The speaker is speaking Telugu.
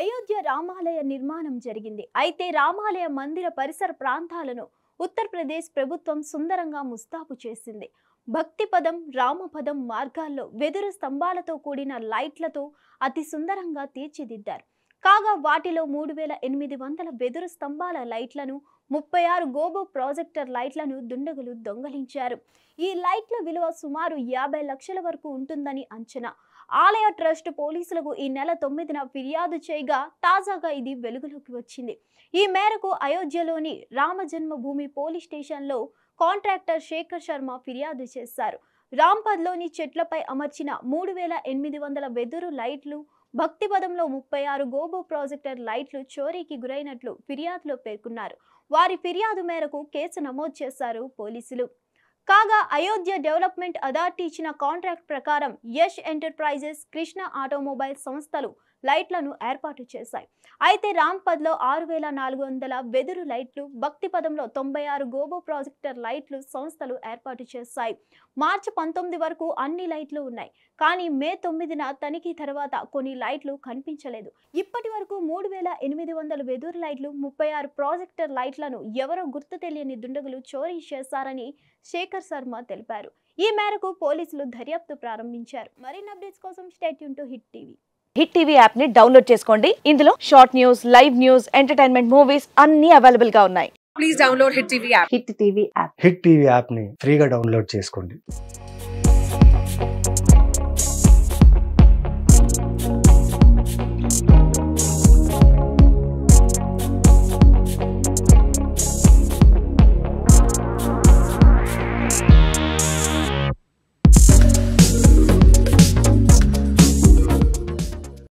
అయోధ్య రామాలయ నిర్మాణం జరిగింది. అయితే రామాలయ మందిర పరిసర ప్రాంతాలను ఉత్తరప్రదేశ్ ప్రభుత్వం సుందరంగా ముస్తాబు చేసింది. భక్తి పదం, రామపదం మార్గాల్లో వెదురు స్తంభాలతో కూడిన లైట్లతో అతి సుందరంగా తీర్చిదిద్దారు. కాగా వాటిలో 3800 వెదురు స్తంభాల లైట్లను, 36 గోబో ప్రాజెక్టర్ లైట్లను దుండగులు దొంగలించారు. ఈ లైట్ల విలువ సుమారు 50 లక్షల వరకు ఉంటుందని అంచనా. ఆలయ ట్రస్ట్ పోలీసులకు ఈ నెల 9న ఫిర్యాదు చేయగా తాజాగా ఇది వెలుగులోకి వచ్చింది. ఈ మేరకు అయోధ్యలోని రామజన్మభూమి పోలీస్ స్టేషన్లో కాంట్రాక్టర్ శేఖర్ శర్మ ఫిర్యాదు చేశారు. రాంపథ్లోని చెట్లపై అమర్చిన 3800 వెదురు లైట్లు, భక్తి పదంలో 36 గోబో ప్రాజెక్టర్ లైట్లు చోరీకి గురైనట్లు ఫిర్యాదులో పేర్కొన్నారు. వారి ఫిర్యాదు మేరకు కేసు నమోదు చేశారు పోలీసులు. కాగా అయోధ్య డెవలప్మెంట్ అథారిటీ ఇచ్చిన కాంట్రాక్ట్ ప్రకారం యష్ ఎంటర్ప్రైజెస్, కృష్ణ ఆటోమొబైల్ సంస్థలు లైట్లను ఏర్పాటు చేశాయి. అయితే రాంపథ్లో 6400 వెదురు లైట్లు, భక్తి పదంలో 96 గోబో ప్రాజెక్టర్ లైట్లు సంస్థలు ఏర్పాటు చేశాయి. మార్చి 19 వరకు అన్ని లైట్లు ఉన్నాయి. కానీ మే 9న తనిఖీ తర్వాత కొన్ని లైట్లు కనిపించలేదు. ఇప్పటి వరకు 3800 వెదురు లైట్లు, 36 ప్రాజెక్టర్ లైట్లను ఎవరో గుర్తు తెలియని దుండగులు చోరీ చేశారని శేఖర్ శర్మ తెలిపారు. ఈ మేరకు పోలీసులు దర్యాప్తు ప్రారంభించారు. మరిన్ని అప్డేట్స్ కోసం stay tune to hit TV. Hit TV app ని డౌన్లోడ్ చేసుకోండి. ఇందులో short news, live news, entertainment movies అన్ని అవైలబుల్ గా ఉన్నాయి. Please download Hit TV app. Hit TV app hit TV app ని ఫ్రీగా డౌన్లోడ్ చేసుకోండి.